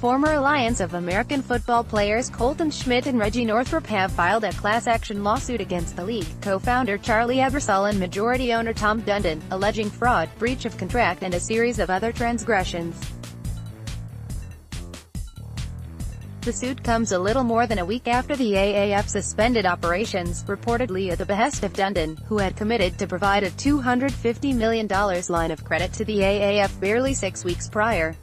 former Alliance of American Football Players Colton, Schmidt and Reggie Northrup have filed a class action lawsuit against the league, co-founder Charlie Ebersol and majority owner Tom Dundon, alleging fraud, breach of contract and a series of other transgressions. The suit comes a little more than a week after the AAF suspended operations, reportedly at the behest of Dundon, who had committed to provide a $250 million line of credit to the AAF barely 6 weeks prior.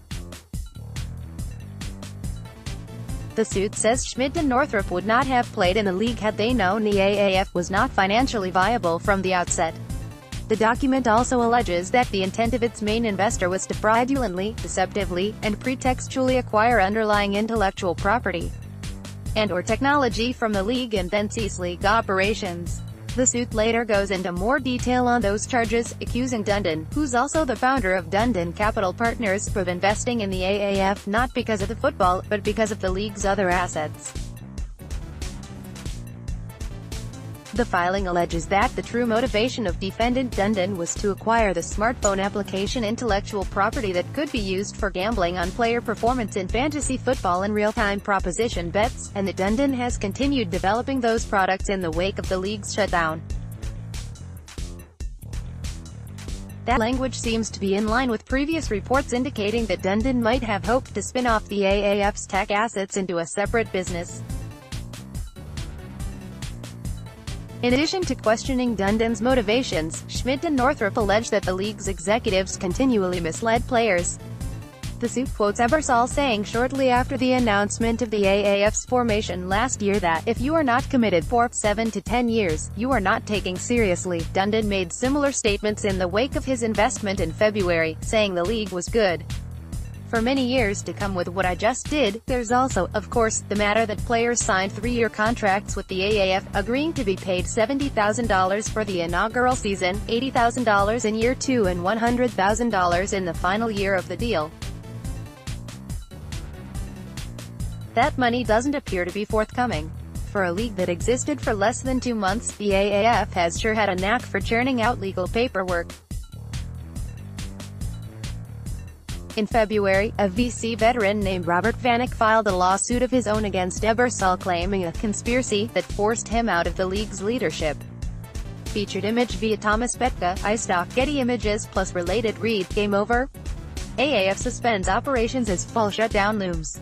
The suit says Schmidt and Northrup would not have played in the league had they known the AAF was not financially viable from the outset. The document also alleges that the intent of its main investor was to fraudulently, deceptively, and pretextually acquire underlying intellectual property and/or technology from the league and then cease league operations. The suit later goes into more detail on those charges, accusing Dundon, who's also the founder of Dundon Capital Partners, of investing in the AAF not because of the football, but because of the league's other assets. The filing alleges that the true motivation of defendant Dundon was to acquire the smartphone application intellectual property that could be used for gambling on player performance in fantasy football and real-time proposition bets, and that Dundon has continued developing those products in the wake of the league's shutdown. That language seems to be in line with previous reports indicating that Dundon might have hoped to spin off the AAF's tech assets into a separate business. In addition to questioning Dundon's motivations, Schmidt and Northrup allege that the league's executives continually misled players. The suit quotes Ebersol saying shortly after the announcement of the AAF's formation last year that, if you are not committed for 7 to 10 years, you are not taken seriously. Dundon made similar statements in the wake of his investment in February, saying the league was good for many years to come with what I just did. There's also, of course, the matter that players signed 3-year contracts with the AAF, agreeing to be paid $70,000 for the inaugural season, $80,000 in year 2 and $100,000 in the final year of the deal. That money doesn't appear to be forthcoming. For a league that existed for less than 2 months, the AAF has sure had a knack for churning out legal paperwork. In February, a VC veteran named Robert Vanek filed a lawsuit of his own against Ebersol claiming a conspiracy that forced him out of the league's leadership. Featured image via Thomas Petka, iStock Getty Images plus related read, Game over? AAF suspends operations as fall shutdown looms.